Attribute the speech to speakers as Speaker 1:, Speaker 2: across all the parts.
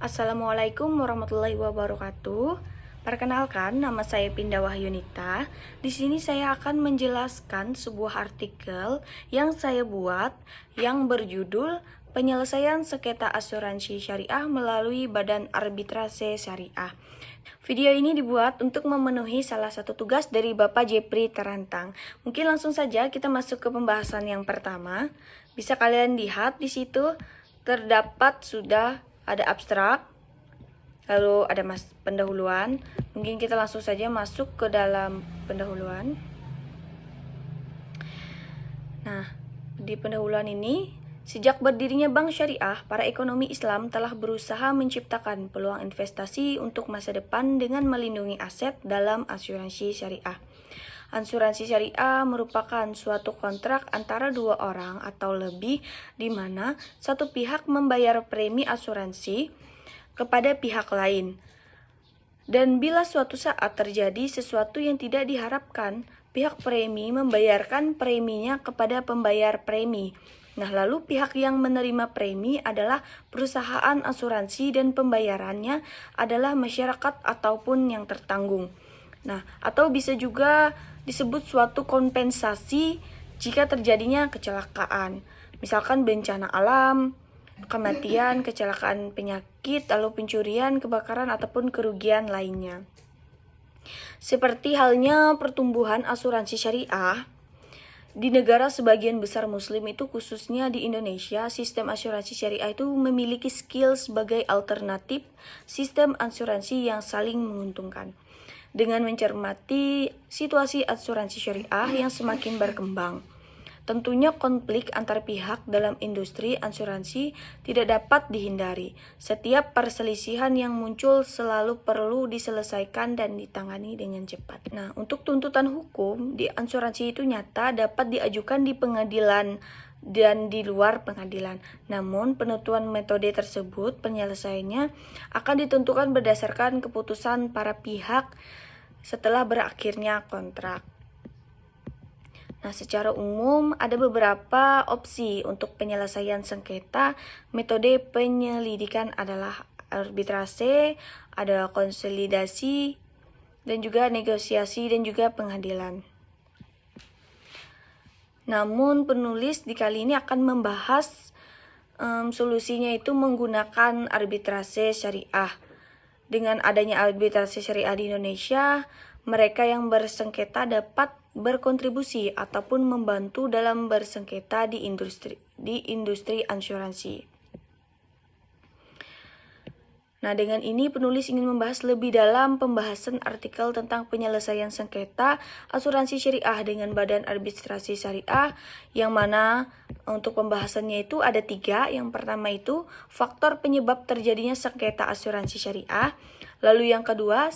Speaker 1: Assalamualaikum warahmatullahi wabarakatuh. Perkenalkan, nama saya Pinda Wahyunita. Di sini saya akan menjelaskan sebuah artikel yang saya buat yang berjudul Penyelesaian Sengketa Asuransi Syariah melalui Badan Arbitrase Syariah. Video ini dibuat untuk memenuhi salah satu tugas dari Bapak Jepri Terantang. Mungkin langsung saja kita masuk ke pembahasan yang pertama. Bisa kalian lihat di situ terdapat sudah ada abstrak, lalu ada pendahuluan. Mungkin kita langsung saja masuk ke dalam pendahuluan. Nah, di pendahuluan ini, sejak berdirinya Bank Syariah, para ekonomi Islam telah berusaha menciptakan peluang investasi untuk masa depan dengan melindungi aset dalam asuransi syariah. Asuransi syariah merupakan suatu kontrak antara dua orang atau lebih di mana satu pihak membayar premi asuransi kepada pihak lain. Dan bila suatu saat terjadi sesuatu yang tidak diharapkan, pihak premi membayarkan preminya kepada pembayar premi. Nah, lalu pihak yang menerima premi adalah perusahaan asuransi dan pembayarannya adalah masyarakat ataupun yang tertanggung. Nah, atau bisa juga disebut suatu kompensasi jika terjadinya kecelakaan. Misalkan bencana alam, kematian, kecelakaan penyakit, lalu pencurian, kebakaran, ataupun kerugian lainnya. Seperti halnya pertumbuhan asuransi syariah, di negara sebagian besar muslim itu khususnya di Indonesia, sistem asuransi syariah itu memiliki skill sebagai alternatif sistem asuransi yang saling menguntungkan. Dengan mencermati situasi asuransi syariah yang semakin berkembang, tentunya konflik antar pihak dalam industri asuransi tidak dapat dihindari. Setiap perselisihan yang muncul selalu perlu diselesaikan dan ditangani dengan cepat. Nah, untuk tuntutan hukum di asuransi itu nyata dapat diajukan di pengadilan dan di luar pengadilan. Namun, penentuan metode tersebut penyelesaiannya akan ditentukan berdasarkan keputusan para pihak setelah berakhirnya kontrak. Nah, secara umum ada beberapa opsi untuk penyelesaian sengketa. Metode penyelidikan adalah arbitrase, ada konsolidasi, dan juga negosiasi dan juga pengadilan. Namun penulis di kali ini akan membahas solusinya itu menggunakan arbitrase syariah. Dengan adanya arbitrase syariah di Indonesia, mereka yang bersengketa dapat berkontribusi ataupun membantu dalam bersengketa di industri asuransi. Nah, dengan ini penulis ingin membahas lebih dalam pembahasan artikel tentang penyelesaian sengketa asuransi syariah dengan Badan Arbitrasi Syariah, yang mana untuk pembahasannya itu ada 3. Yang pertama itu faktor penyebab terjadinya sengketa asuransi syariah. Lalu yang kedua,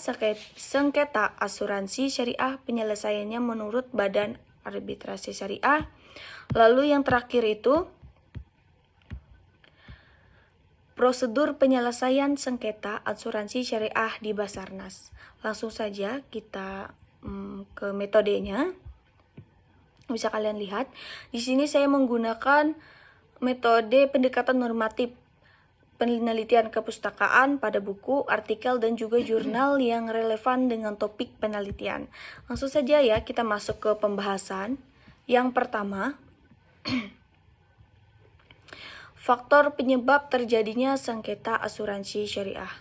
Speaker 1: sengketa asuransi syariah penyelesaiannya menurut Badan Arbitrasi Syariah. Lalu yang terakhir itu prosedur penyelesaian sengketa asuransi syariah di Basarnas. Langsung saja kita ke metodenya. Bisa kalian lihat, di sini saya menggunakan metode pendekatan normatif, penelitian kepustakaan pada buku, artikel, dan juga jurnal yang relevan dengan topik penelitian. Langsung saja ya kita masuk ke pembahasan. Yang pertama, faktor penyebab terjadinya sengketa asuransi syariah.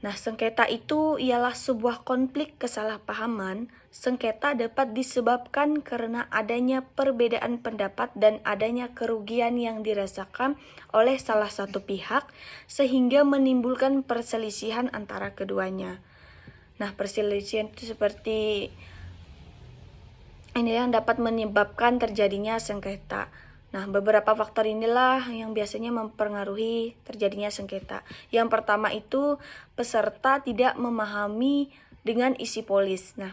Speaker 1: Nah, sengketa itu ialah sebuah konflik kesalahpahaman. Sengketa dapat disebabkan karena adanya perbedaan pendapat dan adanya kerugian yang dirasakan oleh salah satu pihak sehingga menimbulkan perselisihan antara keduanya. Nah, perselisihan itu seperti ini yang dapat menyebabkan terjadinya sengketa. Nah, beberapa faktor inilah yang biasanya mempengaruhi terjadinya sengketa. Yang pertama itu peserta tidak memahami dengan isi polis. Nah,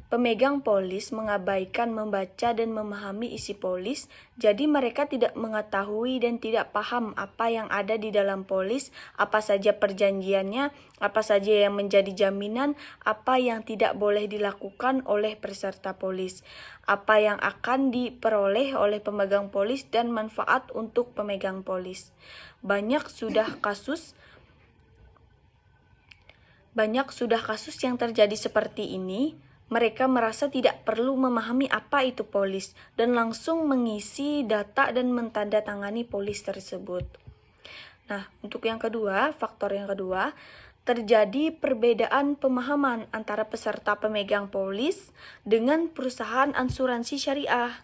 Speaker 1: Pemegang polis mengabaikan membaca dan memahami isi polis, jadi mereka tidak mengetahui dan tidak paham apa yang ada di dalam polis, apa saja perjanjiannya, apa saja yang menjadi jaminan, apa yang tidak boleh dilakukan oleh peserta polis, apa yang akan diperoleh oleh pemegang polis dan manfaat untuk pemegang polis. Banyak sudah kasus yang terjadi seperti ini. Mereka merasa tidak perlu memahami apa itu polis dan langsung mengisi data dan mentandatangani polis tersebut. Nah, untuk yang kedua, faktor yang kedua, terjadi perbedaan pemahaman antara peserta pemegang polis dengan perusahaan asuransi syariah.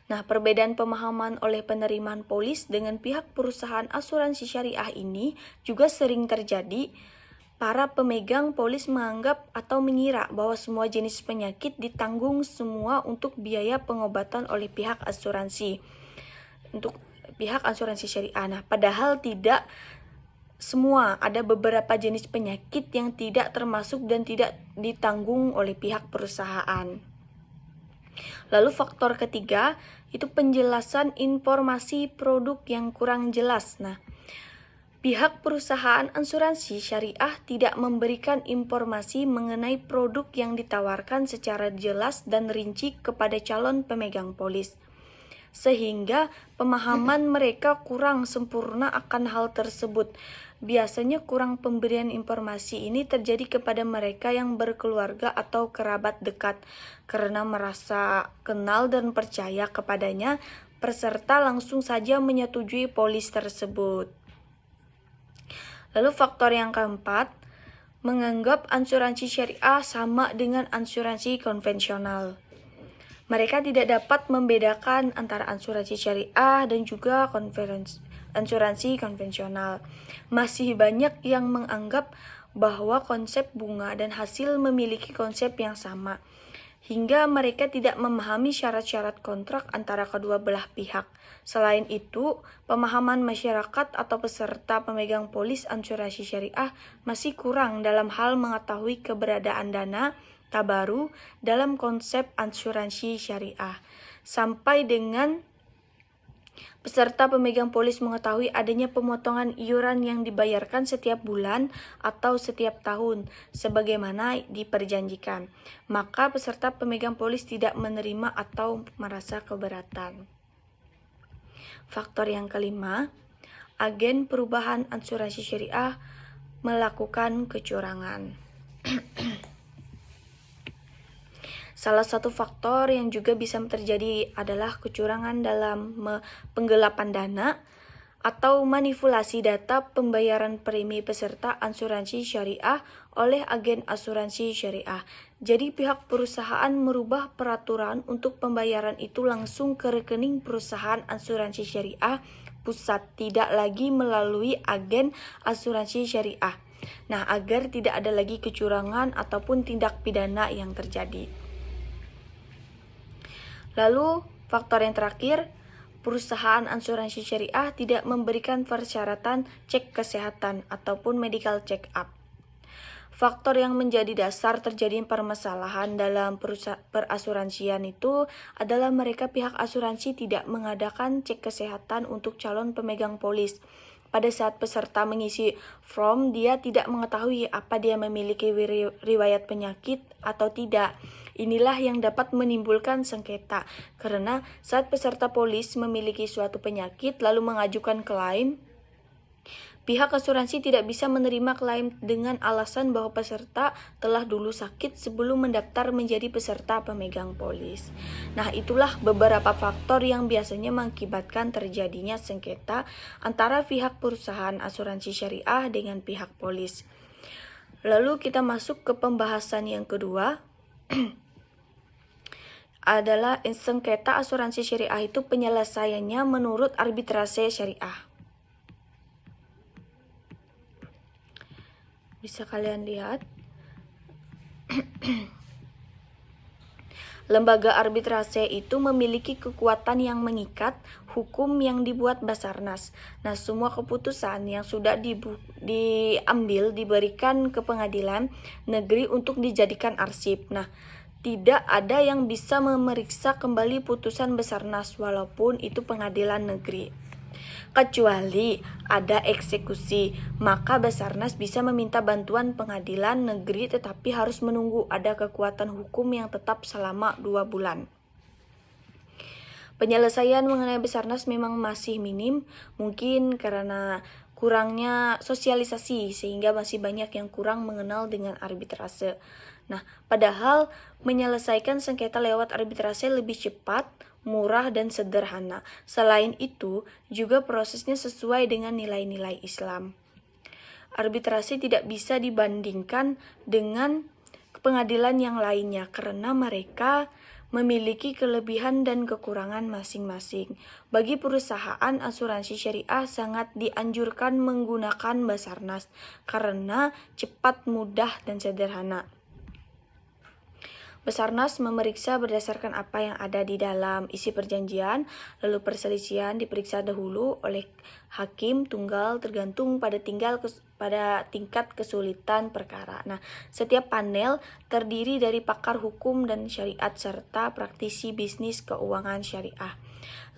Speaker 1: Nah, perbedaan pemahaman oleh penerimaan polis dengan pihak perusahaan asuransi syariah ini juga sering terjadi. Para pemegang polis menganggap atau mengira bahwa semua jenis penyakit ditanggung semua untuk biaya pengobatan oleh pihak asuransi. Untuk pihak asuransi syariah. Nah, padahal tidak semua, ada beberapa jenis penyakit yang tidak termasuk dan tidak ditanggung oleh pihak perusahaan. Lalu faktor ketiga, itu penjelasan informasi produk yang kurang jelas. Nah, pihak perusahaan asuransi syariah tidak memberikan informasi mengenai produk yang ditawarkan secara jelas dan rinci kepada calon pemegang polis, sehingga pemahaman mereka kurang sempurna akan hal tersebut. Biasanya kurang pemberian informasi ini terjadi kepada mereka yang berkeluarga atau kerabat dekat. Karena merasa kenal dan percaya kepadanya, peserta langsung saja menyetujui polis tersebut. Lalu faktor yang keempat, menganggap asuransi syariah sama dengan asuransi konvensional. Mereka tidak dapat membedakan antara asuransi syariah dan juga asuransi konvensional. Masih banyak yang menganggap bahwa konsep bunga dan hasil memiliki konsep yang sama, hingga mereka tidak memahami syarat-syarat kontrak antara kedua belah pihak. Selain itu, pemahaman masyarakat atau peserta pemegang polis asuransi syariah masih kurang dalam hal mengetahui keberadaan dana tabaru dalam konsep asuransi syariah. Sampai dengan peserta pemegang polis mengetahui adanya pemotongan iuran yang dibayarkan setiap bulan atau setiap tahun, sebagaimana diperjanjikan. Maka peserta pemegang polis tidak menerima atau merasa keberatan. Faktor yang kelima, agen perubahan asuransi syariah melakukan kecurangan. Salah satu faktor yang juga bisa terjadi adalah kecurangan dalam penggelapan dana atau manipulasi data pembayaran premi peserta asuransi syariah oleh agen asuransi syariah. Jadi pihak perusahaan merubah peraturan untuk pembayaran itu langsung ke rekening perusahaan asuransi syariah pusat, tidak lagi melalui agen asuransi syariah. Nah, agar tidak ada lagi kecurangan ataupun tindak pidana yang terjadi. Lalu, faktor yang terakhir, perusahaan asuransi syariah tidak memberikan persyaratan cek kesehatan ataupun medical check up. Faktor yang menjadi dasar terjadinya permasalahan dalam perasuransian itu adalah mereka pihak asuransi tidak mengadakan cek kesehatan untuk calon pemegang polis. Pada saat peserta mengisi form, dia tidak mengetahui apa dia memiliki riwayat penyakit atau tidak. Inilah yang dapat menimbulkan sengketa, karena saat peserta polis memiliki suatu penyakit lalu mengajukan klaim, pihak asuransi tidak bisa menerima klaim dengan alasan bahwa peserta telah dulu sakit sebelum mendaftar menjadi peserta pemegang polis. Nah, itulah beberapa faktor yang biasanya mengakibatkan terjadinya sengketa antara pihak perusahaan asuransi syariah dengan pihak polis. Lalu kita masuk ke pembahasan yang kedua. Adalah sengketa asuransi syariah itu penyelesaiannya menurut arbitrase syariah. Bisa kalian lihat. Lembaga arbitrase itu memiliki kekuatan yang mengikat hukum yang dibuat Basarnas. Nah, semua keputusan yang sudah diambil diberikan ke pengadilan negeri untuk dijadikan arsip. Nah, tidak ada yang bisa memeriksa kembali putusan Basarnas walaupun itu pengadilan negeri. Kecuali ada eksekusi, maka Basarnas bisa meminta bantuan pengadilan negeri tetapi harus menunggu ada kekuatan hukum yang tetap selama 2 bulan. Penyelesaian mengenai Basarnas memang masih minim, mungkin karena kurangnya sosialisasi sehingga masih banyak yang kurang mengenal dengan arbitrase. Nah, padahal menyelesaikan sengketa lewat arbitrase lebih cepat, murah, dan sederhana. Selain itu, juga prosesnya sesuai dengan nilai-nilai Islam. Arbitrase tidak bisa dibandingkan dengan pengadilan yang lainnya karena mereka memiliki kelebihan dan kekurangan masing-masing. Bagi perusahaan asuransi syariah sangat dianjurkan menggunakan Basarnas karena cepat, mudah, dan sederhana. Basarnas memeriksa berdasarkan apa yang ada di dalam isi perjanjian, lalu perselisihan diperiksa dahulu oleh hakim tunggal tergantung pada tingkat kesulitan perkara. Nah, setiap panel terdiri dari pakar hukum dan syariat serta praktisi bisnis keuangan syariah.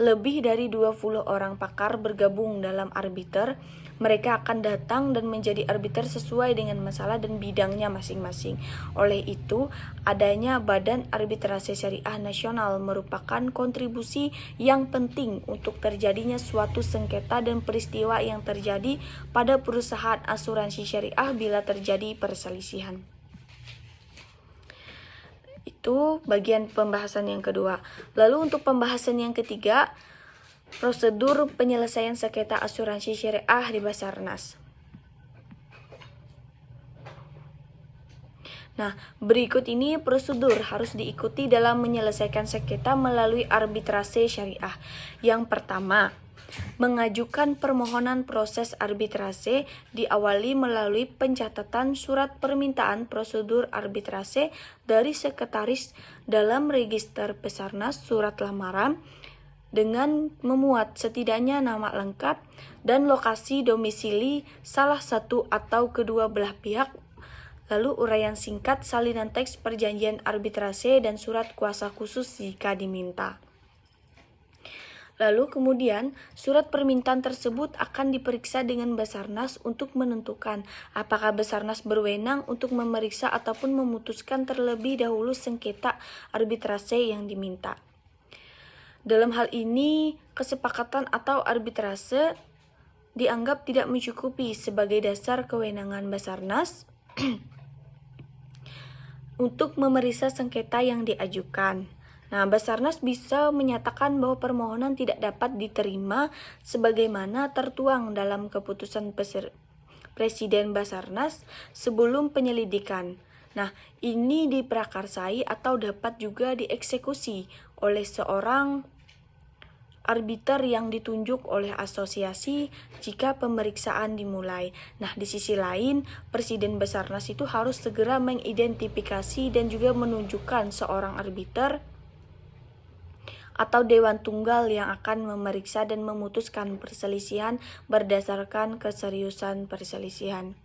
Speaker 1: Lebih dari 20 orang pakar bergabung dalam arbiter. Mereka akan datang dan menjadi arbiter sesuai dengan masalah dan bidangnya masing-masing. Oleh itu, adanya Badan Arbitrase Syariah Nasional merupakan kontribusi yang penting untuk terjadinya suatu sengketa dan peristiwa yang terjadi pada perusahaan asuransi syariah bila terjadi perselisihan. Itu bagian pembahasan yang kedua. Lalu untuk pembahasan yang ketiga, prosedur penyelesaian sengketa asuransi syariah di Basarnas. Nah, berikut ini prosedur harus diikuti dalam menyelesaikan sengketa melalui arbitrase syariah. Yang pertama, mengajukan permohonan proses arbitrase diawali melalui pencatatan surat permintaan prosedur arbitrase dari sekretaris dalam register Basarnas surat lamaran dengan memuat setidaknya nama lengkap dan lokasi domisili salah satu atau kedua belah pihak, lalu uraian singkat salinan teks perjanjian arbitrase dan surat kuasa khusus jika diminta. Lalu kemudian surat permintaan tersebut akan diperiksa dengan Basarnas untuk menentukan apakah Basarnas berwenang untuk memeriksa ataupun memutuskan terlebih dahulu sengketa arbitrase yang diminta. Dalam hal ini, kesepakatan atau arbitrase dianggap tidak mencukupi sebagai dasar kewenangan Basarnas untuk memeriksa sengketa yang diajukan. Nah, Basarnas bisa menyatakan bahwa permohonan tidak dapat diterima sebagaimana tertuang dalam keputusan Presiden Basarnas sebelum penyelidikan. Nah, ini diprakarsai atau dapat juga dieksekusi oleh seorang arbiter yang ditunjuk oleh asosiasi jika pemeriksaan dimulai. Nah, di sisi lain, Presiden Basarnas itu harus segera mengidentifikasi dan juga menunjukkan seorang arbiter atau dewan tunggal yang akan memeriksa dan memutuskan perselisihan berdasarkan keseriusan perselisihan.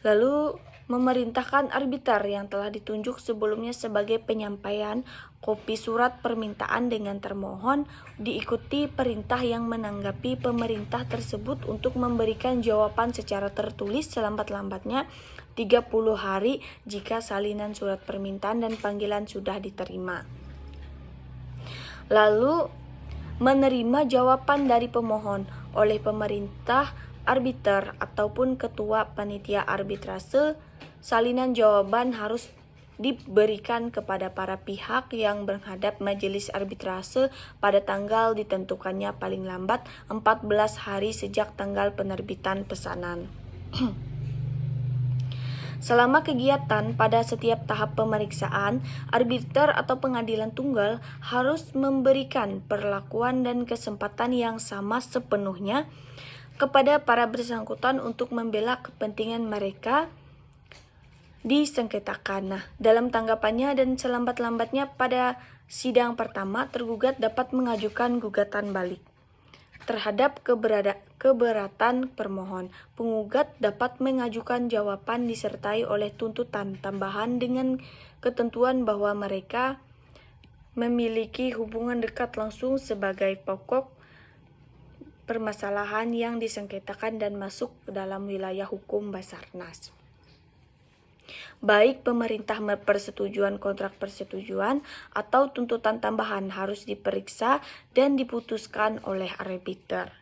Speaker 1: Lalu, memerintahkan arbiter yang telah ditunjuk sebelumnya sebagai penyampaian kopi surat permintaan dengan termohon diikuti perintah yang menanggapi pemerintah tersebut untuk memberikan jawaban secara tertulis selambat-lambatnya 30 hari jika salinan surat permintaan dan panggilan sudah diterima. Lalu, menerima jawaban dari pemohon oleh pemerintah, arbiter, ataupun ketua panitia arbitrase. Salinan jawaban harus diberikan kepada para pihak yang menghadap majelis arbitrase pada tanggal ditentukannya paling lambat 14 hari sejak tanggal penerbitan pesanan. Selama kegiatan pada setiap tahap pemeriksaan, arbiter atau pengadilan tunggal harus memberikan perlakuan dan kesempatan yang sama sepenuhnya kepada para bersangkutan untuk membela kepentingan mereka disengketakan. Nah, dalam tanggapannya dan selambat-lambatnya pada sidang pertama, tergugat dapat mengajukan gugatan balik terhadap keberatan permohon. Penggugat dapat mengajukan jawaban disertai oleh tuntutan tambahan dengan ketentuan bahwa mereka memiliki hubungan dekat langsung sebagai pokok permasalahan yang disengketakan dan masuk ke dalam wilayah hukum Basarnas. Baik pemerintah persetujuan kontrak persetujuan atau tuntutan tambahan harus diperiksa dan diputuskan oleh arbiter.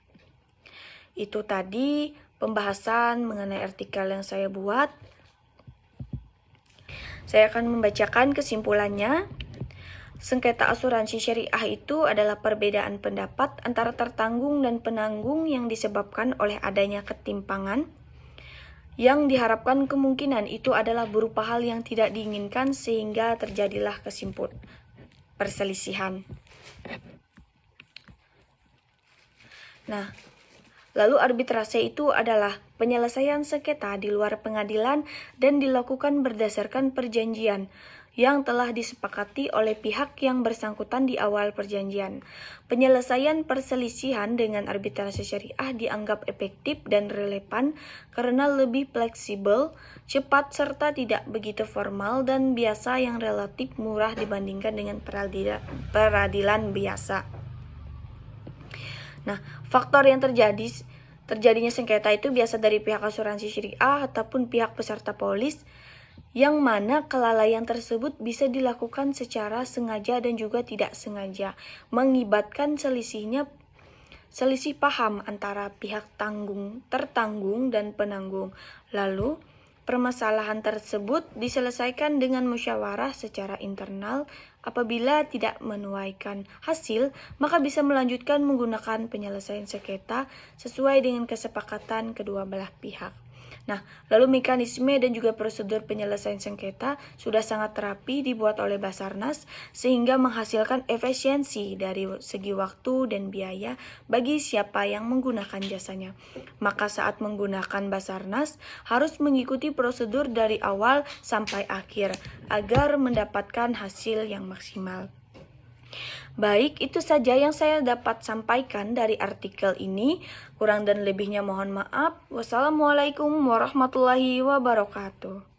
Speaker 1: Itu tadi pembahasan mengenai artikel yang saya buat. Saya akan membacakan kesimpulannya. Sengketa asuransi syariah itu adalah perbedaan pendapat antara tertanggung dan penanggung yang disebabkan oleh adanya ketimpangan. Yang diharapkan kemungkinan itu adalah berupa hal yang tidak diinginkan sehingga terjadilah perselisihan. Nah, lalu arbitrase itu adalah penyelesaian sengketa di luar pengadilan dan dilakukan berdasarkan perjanjian yang telah disepakati oleh pihak yang bersangkutan di awal perjanjian. Penyelesaian perselisihan dengan arbitrase syariah dianggap efektif dan relevan karena lebih fleksibel, cepat, serta tidak begitu formal dan biasa yang relatif murah dibandingkan dengan peradilan biasa. Nah, faktor yang terjadinya sengketa itu biasa dari pihak asuransi syariah ataupun pihak peserta polis, yang mana kelalaian tersebut bisa dilakukan secara sengaja dan juga tidak sengaja, mengibatkan selisih paham antara pihak tertanggung dan penanggung. Lalu, permasalahan tersebut diselesaikan dengan musyawarah secara internal. Apabila tidak menuaikan hasil, maka bisa melanjutkan menggunakan penyelesaian sengketa sesuai dengan kesepakatan kedua belah pihak. Nah, lalu mekanisme dan juga prosedur penyelesaian sengketa sudah sangat rapi dibuat oleh Basarnas sehingga menghasilkan efisiensi dari segi waktu dan biaya bagi siapa yang menggunakan jasanya. Maka saat menggunakan Basarnas harus mengikuti prosedur dari awal sampai akhir agar mendapatkan hasil yang maksimal. Baik, itu saja yang saya dapat sampaikan dari artikel ini. Kurang dan lebihnya mohon maaf. Wassalamualaikum warahmatullahi wabarakatuh.